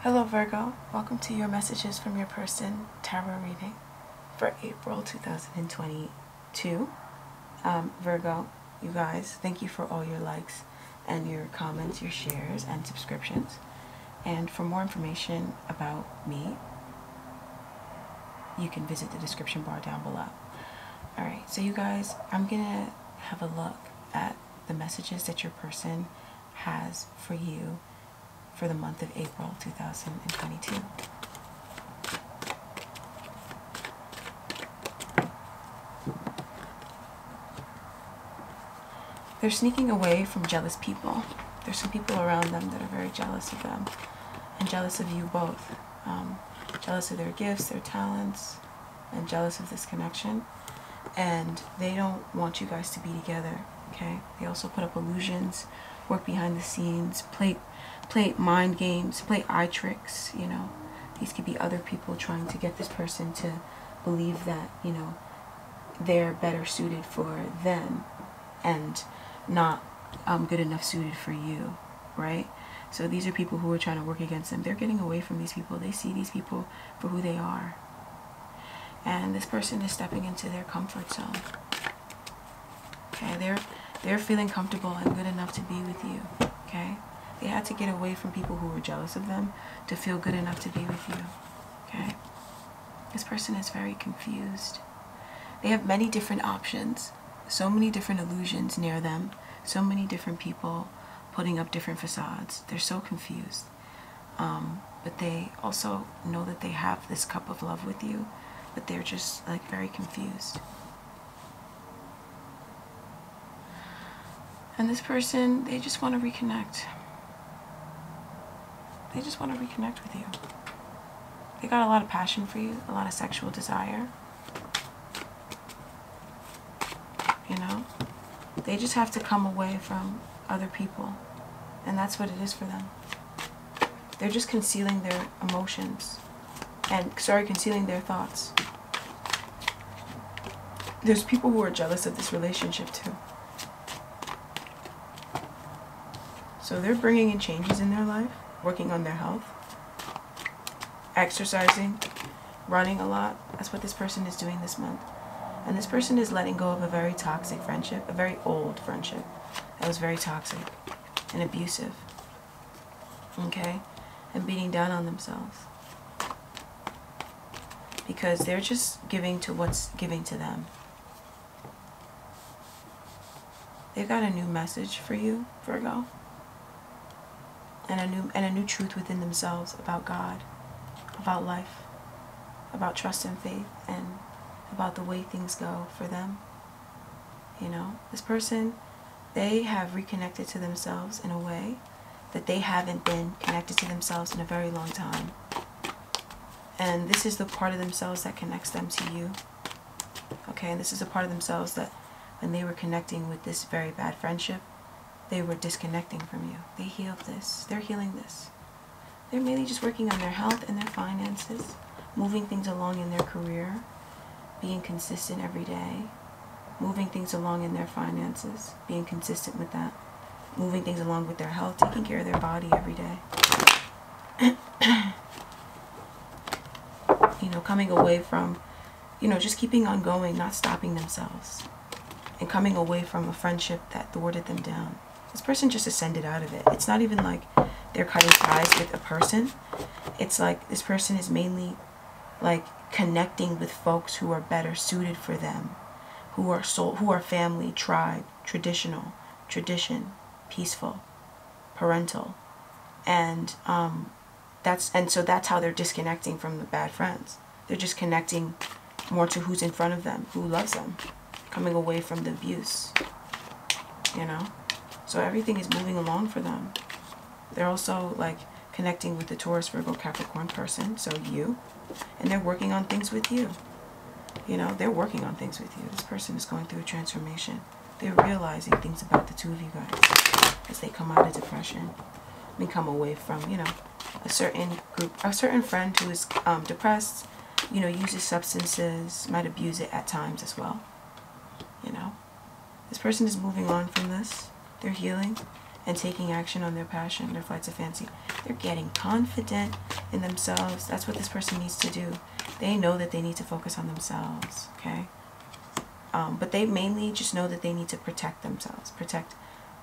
Hello Virgo, welcome to your messages from your person tarot reading for April 2022. Virgo, you guys, thank you for all your likes and your comments, your shares and subscriptions. And for more information about me, you can visit the description bar down below. Alright, so you guys, I'm gonna have a look at the messages that your person has for you for the month of April 2022. They're sneaking away from jealous people. There's some people around them that are very jealous of them and jealous of you both. Jealous of their gifts, their talents, and jealous of this connection. And they don't want you guys to be together, okay? They also put up illusions, work behind the scenes, play mind games, play eye tricks, you know. These could be other people trying to get this person to believe that, you know, they're better suited for them and not good enough suited for you, right? So these are people who are trying to work against them. They're getting away from these people. They see these people for who they are. And this person is stepping into their comfort zone. Okay, they're feeling comfortable and good enough to be with you, okay? They had to get away from people who were jealous of them to feel good enough to be with you, okay? This person is very confused. They have many different options, so many different illusions near them, so many different people putting up different facades. They're so confused. But they also know that they have this cup of love with you, but they're just like very confused. And this person, they just want to reconnect. They just want to reconnect with you. They got a lot of passion for you, a lot of sexual desire. You know? They just have to come away from other people. And that's what it is for them. They're just concealing their emotions. And, concealing their thoughts. There's people who are jealous of this relationship too. So they're bringing in changes in their life, working on their health, exercising, running a lot. That's what this person is doing this month. And this person is letting go of a very toxic friendship, a very old friendship that was very toxic and abusive, okay? And beating down on themselves. Because they're just giving to what's giving to them. They've got a new message for you, Virgo. And a new truth within themselves about God, about life, about trust and faith, and about the way things go for them. You know, this person, they have reconnected to themselves in a way that they haven't been connected to themselves in a very long time. And this is the part of themselves that connects them to you. Okay, and this is a part of themselves that when they were connecting with this very bad friendship, they were disconnecting from you. They healed this. They're healing this. They're mainly just working on their health and their finances, moving things along in their career, being consistent every day, moving things along in their finances, being consistent with that, moving things along with their health, taking care of their body every day. You know, coming away from, you know, just keeping on going, not stopping themselves, and coming away from a friendship that thwarted them down. This person just ascended out of it. It's not even like they're cutting ties with a person. It's like this person is mainly like connecting with folks who are better suited for them, who are family, tribe, tradition, peaceful, parental, and so that's how they're disconnecting from the bad friends. They're just connecting more to who's in front of them, who loves them, coming away from the abuse, you know? So everything is moving along for them. They're also like connecting with the Taurus, Virgo, Capricorn person, so you, and they're working on things with you. You know, they're working on things with you. This person is going through a transformation. They're realizing things about the two of you guys as they come out of depression and come away from, you know, a certain friend who is depressed, you know, uses substances, might abuse it at times as well. You know, this person is moving on from this. They're healing, and taking action on their passion, their flights of fancy. They're getting confident in themselves. That's what this person needs to do. They know that they need to focus on themselves, okay? But they mainly just know that they need to protect themselves, protect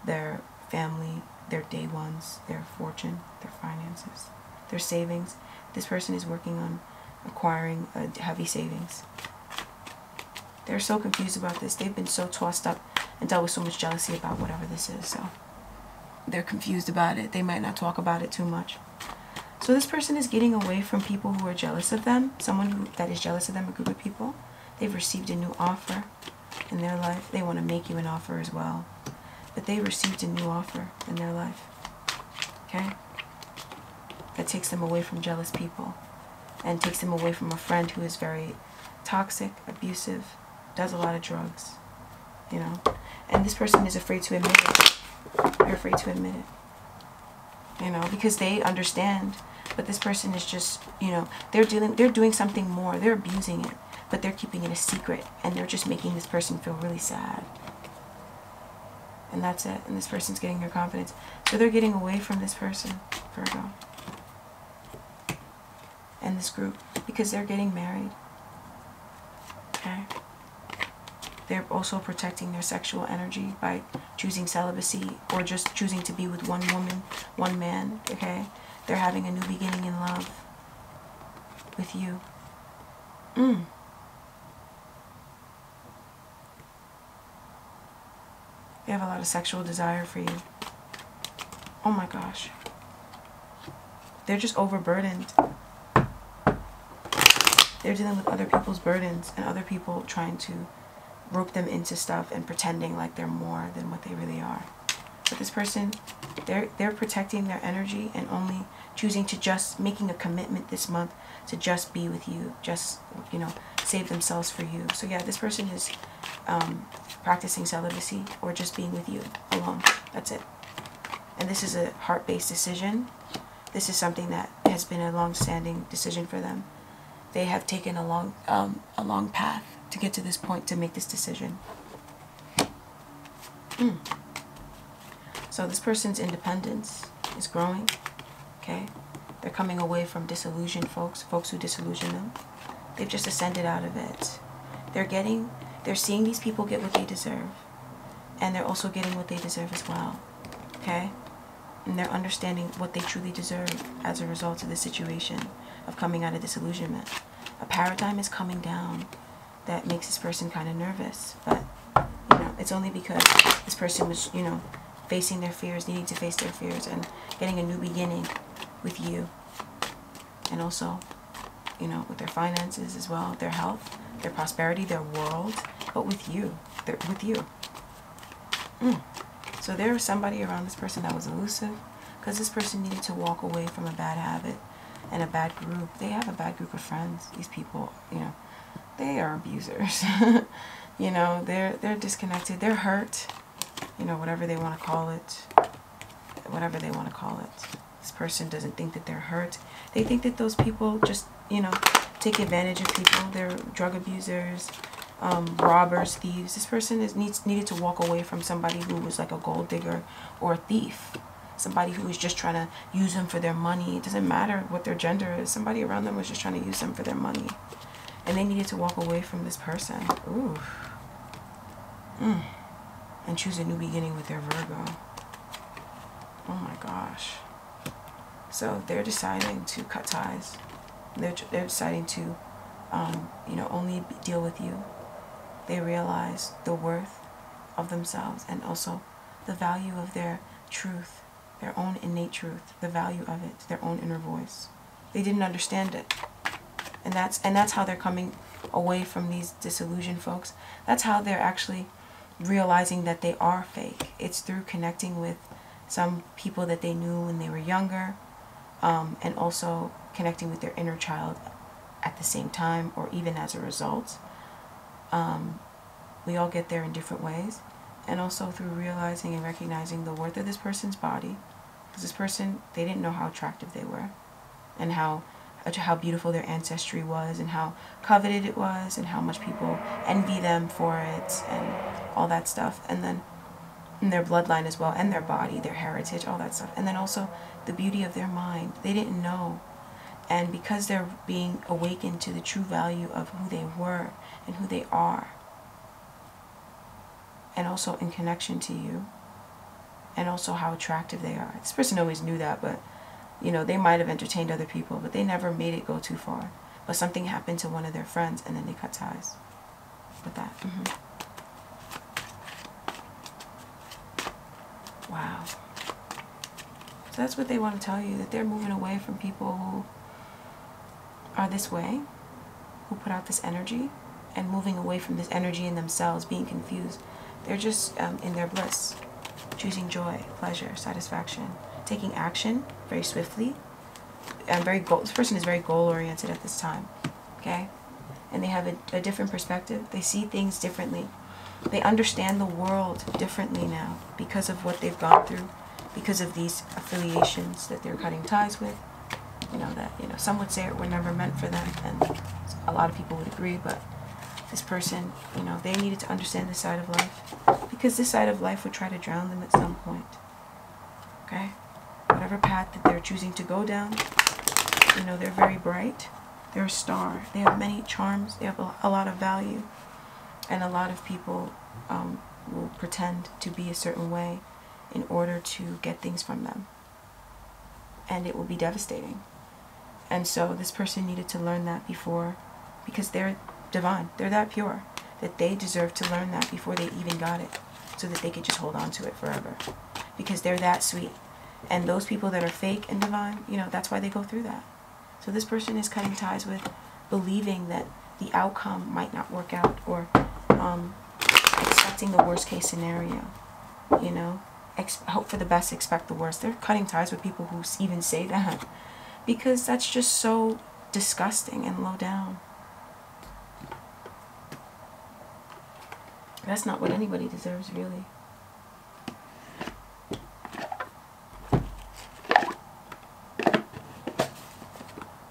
their family, their day ones, their fortune, their finances, their savings. This person is working on acquiring a heavy savings. They're so confused about this. They've been so tossed up and dealt with so much jealousy about whatever this is. So they're confused about it. They might not talk about it too much. So this person is getting away from people who are jealous of them. Someone that is jealous of them, a group of people. They've received a new offer in their life. They want to make you an offer as well. But they received a new offer in their life. Okay? That takes them away from jealous people. And takes them away from a friend who is very toxic, abusive, does a lot of drugs. You know? And this person is afraid to admit it. They're afraid to admit it. You know, because they understand. But this person is just, you know, they're doing something more. They're abusing it. But they're keeping it a secret. And they're just making this person feel really sad. And that's it. And this person's getting their confidence. So they're getting away from this person, Virgo. And this group. Because they're getting married. Okay? They're also protecting their sexual energy by choosing celibacy or just choosing to be with one woman, one man. Okay? They're having a new beginning in love with you. They have a lot of sexual desire for you. Oh my gosh. They're just overburdened. They're dealing with other people's burdens and other people trying to rope them into stuff and pretending like they're more than what they really are. But this person, they're protecting their energy and only choosing to just making a commitment this month to just be with you, just, you know, save themselves for you. So yeah, this person is practicing celibacy or just being with you alone. That's it. And this is a heart-based decision. This is something that has been a long-standing decision for them. They have taken a long path to get to this point to make this decision. So this person's independence is growing. Okay, they're coming away from disillusioned folks who disillusion them. They've just ascended out of it. They're seeing these people get what they deserve, and they're also getting what they deserve as well. Okay, and they're understanding what they truly deserve as a result of the situation of coming out of disillusionment. A paradigm is coming down that makes this person kind of nervous, but you know, it's only because this person was, you know, facing their fears, needing to face their fears, and getting a new beginning with you, and also, you know, with their finances as well, their health, their prosperity, their world, but with you. They're with you. So there was somebody around this person that was elusive, because this person needed to walk away from a bad habit and a bad group. They have a bad group of friends. These people, you know, they are abusers. You know, they're disconnected. They're hurt. You know, whatever they want to call it. Whatever they want to call it. This person doesn't think that they're hurt. They think that those people just, you know, take advantage of people. They're drug abusers, robbers, thieves. This person needed to walk away from somebody who was like a gold digger or a thief. Somebody who was just trying to use them for their money. It doesn't matter what their gender is. Somebody around them was just trying to use them for their money. And they needed to walk away from this person. Ooh. And choose a new beginning with their Virgo. Oh my gosh. So they're deciding to cut ties. They're deciding to, you know, only deal with you. They realize the worth of themselves and also the value of their truth, their own innate truth, the value of it, their own inner voice. They didn't understand it. And that's how they're coming away from these disillusioned folks. That's how they're actually realizing that they are fake. It's through connecting with some people that they knew when they were younger, and also connecting with their inner child at the same time, or even as a result. We all get there in different ways, and also through realizing and recognizing the worth of this person's body, because this person, they didn't know how attractive they were, and how beautiful their ancestry was, and how coveted it was, and how much people envy them for it, and all that stuff. And then and their bloodline as well, and their body, their heritage, all that stuff. And then also the beauty of their mind. They didn't know. And because they're being awakened to the true value of who they were and who they are, and also in connection to you, and also how attractive they are. This person always knew that, but you know, they might have entertained other people, but they never made it go too far. But something happened to one of their friends, and then they cut ties with that. Wow. So that's what they want to tell you, that they're moving away from people who are this way, who put out this energy, and moving away from this energy in themselves, being confused. They're just in their bliss, choosing joy, pleasure, satisfaction, taking action very swiftly, and this person is very goal-oriented at this time, okay? And they have a different perspective. They see things differently. They understand the world differently now because of what they've gone through, because of these affiliations that they're cutting ties with. You know, that, you know, some would say it were never meant for them, and a lot of people would agree, but this person, you know, they needed to understand this side of life, because this side of life would try to drown them at some point, okay? Whatever path that they're choosing to go down, you know, they're very bright. They're a star. They have many charms. They have a lot of value. And a lot of people will pretend to be a certain way in order to get things from them. And it will be devastating. And so this person needed to learn that before, because they're divine. They're that pure that they deserve to learn that before they even got it, so that they could just hold on to it forever. Because they're that sweet. And those people that are fake and divine, you know, that's why they go through that. So this person is cutting ties with believing that the outcome might not work out, or expecting the worst case scenario, you know, hope for the best, expect the worst. They're cutting ties with people who even say that, because that's just so disgusting and low down. That's not what anybody deserves, really.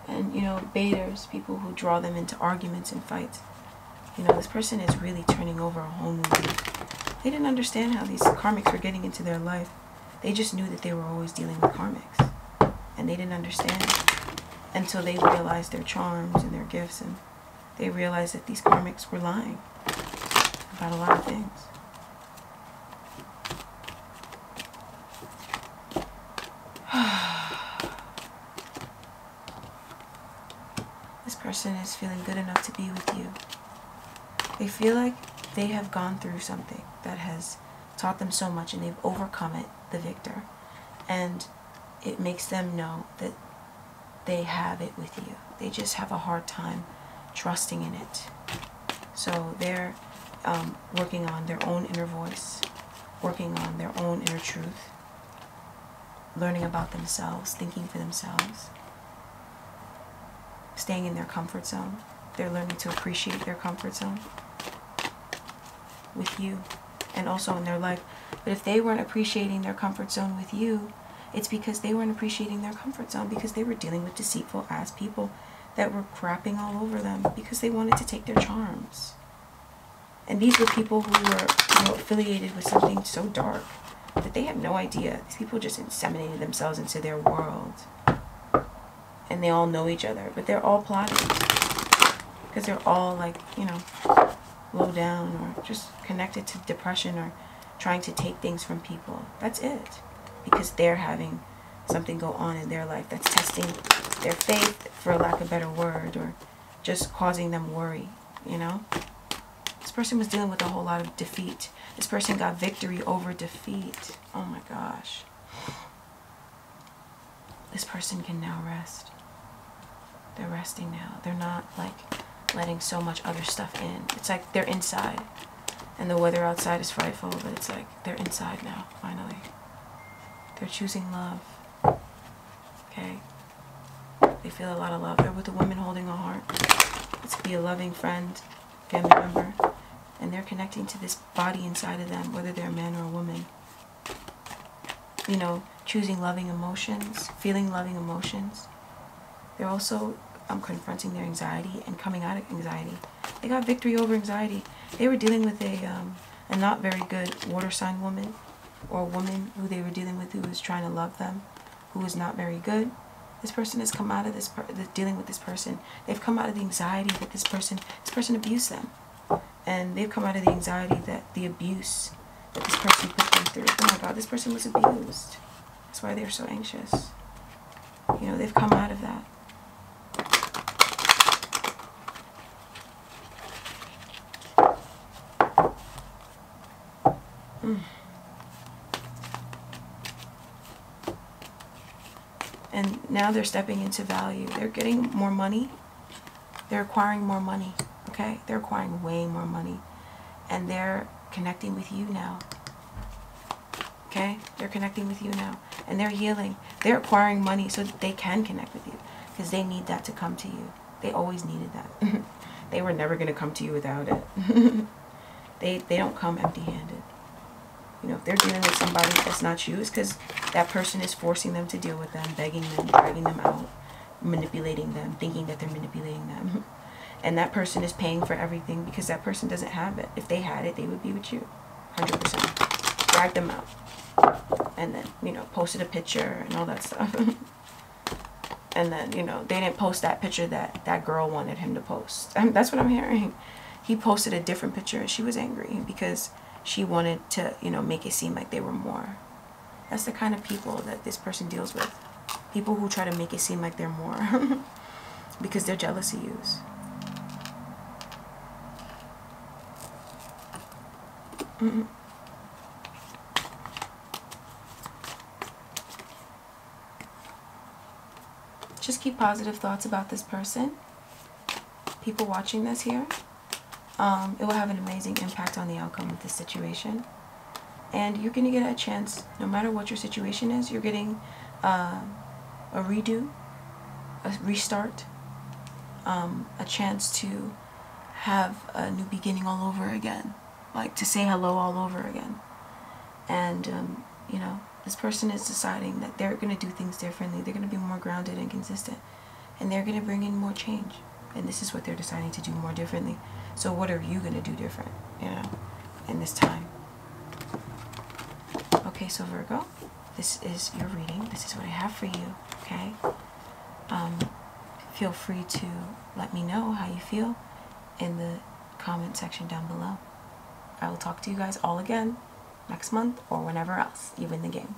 And, you know, baiters, people who draw them into arguments and fights. You know, this person is really turning over a whole new leaf. They didn't understand how these karmics were getting into their life. They just knew that they were always dealing with karmics. And they didn't understand until they realized their charms and their gifts, and they realized that these karmics were lying about a lot of things. This person is feeling good enough to be with you. They feel like they have gone through something that has taught them so much, and they've overcome it, the victor. And it makes them know that they have it with you. They just have a hard time trusting in it. So they're working on their own inner voice, working on their own inner truth, learning about themselves, thinking for themselves, staying in their comfort zone. They're learning to appreciate their comfort zone with you, and also in their life. But if they weren't appreciating their comfort zone with you, it's because they weren't appreciating their comfort zone, because they were dealing with deceitful ass people that were crapping all over them because they wanted to take their charms. And these were people who were, you know, affiliated with something so dark that they have no idea. These people just inseminated themselves into their world. And they all know each other, but they're all plotting. Because they're all, like, you know, low down, or just connected to depression, or trying to take things from people. That's it. Because they're having something go on in their life that's testing their faith, for lack of a better word, or just causing them worry, you know? This person was dealing with a whole lot of defeat. This person got victory over defeat. Oh my gosh. This person can now rest. They're resting now. They're not, like, letting so much other stuff in. It's like they're inside, and the weather outside is frightful, but it's like they're inside now, finally. They're choosing love. Okay? They feel a lot of love. They're with a woman holding a heart. It could be a loving friend, family member, and they're connecting to this body inside of them, whether they're a man or a woman. You know, choosing loving emotions, feeling loving emotions. They're also confronting their anxiety and coming out of anxiety. They got victory over anxiety. They were dealing with a not very good water sign woman or a woman who they were dealing with who was trying to love them, who was not very good. This person has come out of this dealing with this person. They've come out of the anxiety that this person abused them. And they've come out of the anxiety that the abuse that this person put them through. Oh my God, this person was abused. That's why they're so anxious. You know, they've come out of that. And now they're stepping into value. They're getting more money. They're acquiring more money. Okay? They're acquiring way more money. And they're connecting with you now. Okay? They're connecting with you now. And they're healing. They're acquiring money so that they can connect with you. Because they need that to come to you. They always needed that. They were never going to come to you without it. They don't come empty-handed. You know, if they're dealing with somebody that's not you, it's because that person is forcing them to deal with them, begging them, dragging them out, manipulating them, thinking that they're manipulating them. And that person is paying for everything because that person doesn't have it. If they had it, they would be with you. 100%. Drag them out. And then, you know, posted a picture and all that stuff. And then, you know, they didn't post that picture that that girl wanted him to post. That's what I'm hearing. He posted a different picture and she was angry because she wanted to, you know, make it seem like they were more. That's the kind of people that this person deals with. People who try to make it seem like they're more. Because they're jealous of you. Just keep positive thoughts about this person. People watching this here. It will have an amazing impact on the outcome of this situation. And you're going to get a chance, no matter what your situation is, you're getting a redo, a restart, a chance to have a new beginning all over again. Like to say hello all over again. And, you know, this person is deciding that they're going to do things differently. They're going to be more grounded and consistent. And they're going to bring in more change. And this is what they're deciding to do more differently. So what are you going to do different, you know, in this time? Okay, so Virgo, this is your reading. This is what I have for you, okay? Feel free to let me know how you feel in the comment section down below. I will talk to you guys all again next month or whenever else you win the game.